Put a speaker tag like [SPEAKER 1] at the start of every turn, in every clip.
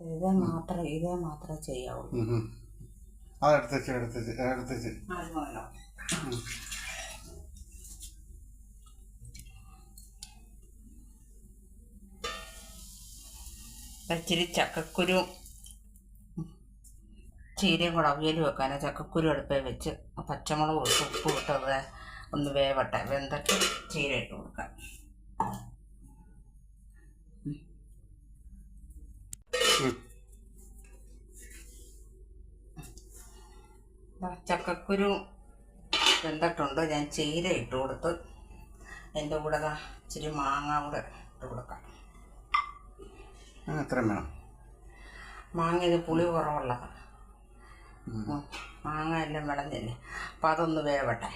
[SPEAKER 1] ഇതേ മാത്രമേ ചെയ്യാവുള്ളൂ.
[SPEAKER 2] അതെടുത്തേച്ച്
[SPEAKER 1] ഇച്ചിരി ചക്കക്കുരു ചീരയും കൂടെ അവിയൽ വെക്കാനോ ചക്കക്കുരു അടുപ്പേ വെച്ച് പച്ചമുളക് ഇട്ട് ഉപ്പ് ഇട്ടത് ഒന്ന് വേവട്ടെ, വെന്തിട്ട് ചീര ഇട്ട് കൊടുക്കാം. ചക്കക്കുരു വെന്തിട്ടുണ്ട്. ഞാൻ ചീര ഇട്ട് കൊടുത്ത് എൻ്റെ കൂടെ ഇച്ചിരി മാങ്ങ കൂടെ ഇട്ട് കൊടുക്കാം. മാങ്ങ ഇത് പുളി കുറവുള്ളതാണ്, മാങ്ങ എല്ലാം വിളഞ്ഞല്ലേ. അപ്പം അതൊന്ന് വേവട്ടെ,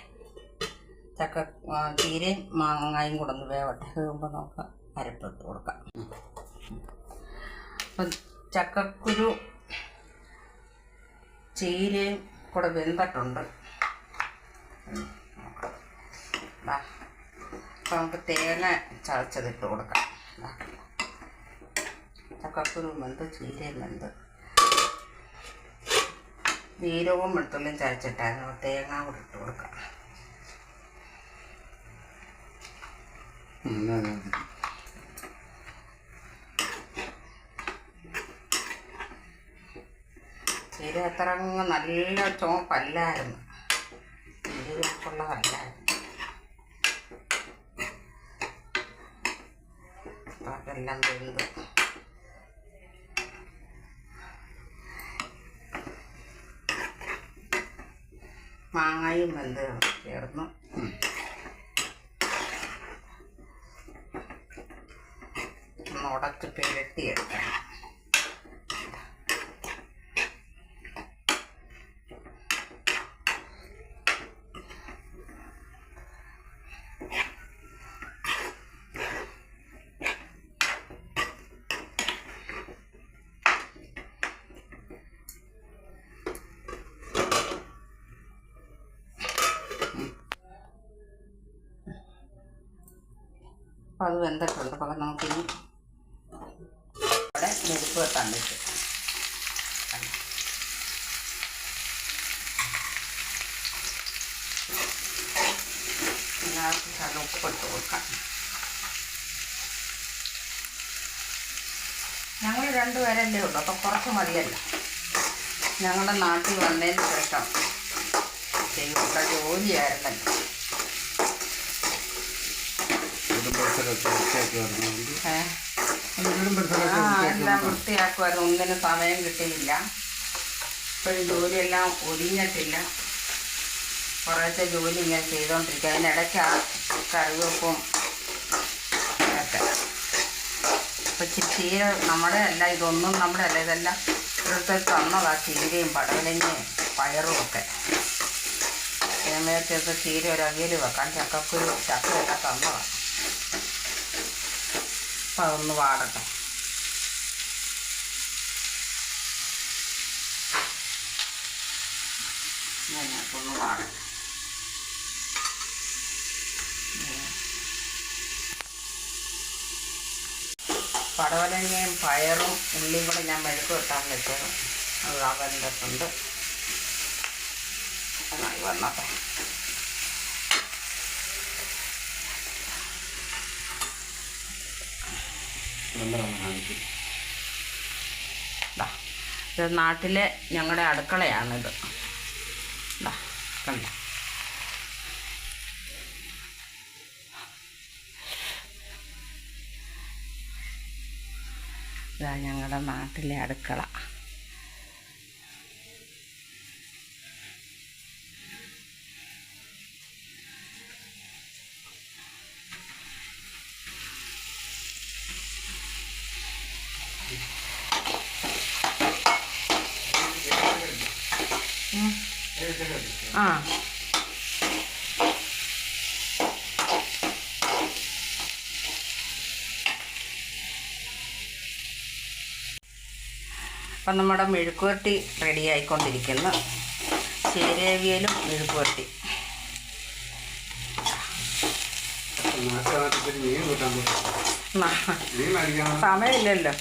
[SPEAKER 1] ചീരയും മാങ്ങയും കൂടെ ഒന്ന് വേവട്ടെ. വേകുമ്പോൾ നമുക്ക് അരപ്പിട്ട് കൊടുക്കാം. അപ്പം ചക്കക്കുരു ചീരയും കൂടെ വെന്തിട്ടുണ്ട്. അപ്പം നമുക്ക് തേങ്ങ ചതച്ചതിട്ട് കൊടുക്കാം. ചക്കക്കുരു വെന്ത് ചീരയും വെന്ത് ജീരകവും വെളുത്തുള്ളിയും ചതച്ചിട്ടായിരുന്നു. തേങ്ങ കൂടെ ഇട്ട് കൊടുക്കാം. ചീര എത്ര നല്ല ചുവപ്പല്ലായിരുന്നു, ചീരക്കുള്ളതല്ലായിരുന്നു. അതെല്ലാം വെന്ത് മാങ്ങയും വെന്ത് ചേർന്ന് ഒന്ന് ഉടച്ച് പുരട്ടിയെടുക്കണം. അപ്പോൾ അത് വെന്തിട്ടുണ്ട്. അപ്പോൾ നമുക്കിനി ഇവിടെ മെഴുക്ക് വെക്കാൻ പറ്റും. ഇതിനകത്ത് ശകലം ഉപ്പിട്ട് കൊടുക്കാം. ഞങ്ങൾ രണ്ടുപേരല്ലേ ഉള്ളൂ, അപ്പോൾ കുറച്ച് മതിയല്ല. ഞങ്ങളുടെ നാട്ടിൽ വന്നതിന് ശേഷം ചെയ്യുന്ന ജോലിയായിരുന്നല്ലോ. എല്ലാം വൃത്തിയാക്കുമായിരുന്നു, ഒന്നിനും സമയം കിട്ടിയില്ല. ഇപ്പോഴും ജോലിയെല്ലാം ഒതുങ്ങിയിട്ടില്ല. കുറേശ്ശെ ജോലി ഇങ്ങനെ ചെയ്തുകൊണ്ടിരിക്കുക. അതിനിടയ്ക്ക് ആ കറിവെപ്പും ഒക്കെ. അപ്പം ചീര നമ്മുടെ അല്ല, ഇതൊന്നും നമ്മുടെ അല്ല, ഇതെല്ലാം ഇവിടുത്തെ തന്നതാ. ചീരയും പടവലങ്ങയും പയറും ഒക്കെ. സമയത്ത് ചീര ഒരു അവിയൽ വെക്കാൻ ചക്കക്കുരു ചക്കയെല്ലാം തന്നതാണ്. അപ്പം അതൊന്ന് വാടട്ടെ. ഞാനൊന്ന് വാടട്ടെ. പടവലങ്ങയും പയറും ഉള്ളിയും കൂടെ ഞാൻ മെഴുക്ക് വെട്ടാൻ വെച്ചത് അത് വെന്തിട്ടുണ്ട്. നന്നായി വന്നട്ടെ. ഇത് നാട്ടിലെ ഞങ്ങളുടെ അടുക്കളയാണിത്. കണ്ട ഇതാ ഞങ്ങളുടെ നാട്ടിലെ അടുക്കള. ആ അപ്പം നമ്മുടെ മെഴുക്കുവരട്ടി റെഡി ആയിക്കൊണ്ടിരിക്കുന്നു. ചീരവിയലും മെഴുക്കുവരട്ടി. സമയമില്ലല്ലോ.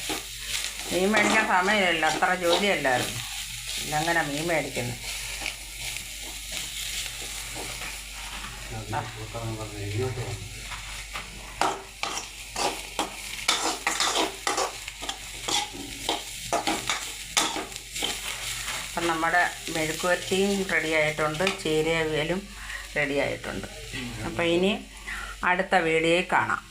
[SPEAKER 1] മീൻ മേടിക്കാൻ സമയമില്ലല്ലോ, അത്ര ജോലിയല്ലായിരുന്നു. ഇന്നങ്ങനെ മീൻ മേടിക്കുന്നത്. അപ്പം നമ്മുടെ മെഴുക്കുവരട്ടിയും റെഡി ആയിട്ടുണ്ട്, ചീരവിയലും റെഡി ആയിട്ടുണ്ട്. അപ്പോൾ ഇനി അടുത്ത വീഡിയോയിൽ കാണാം.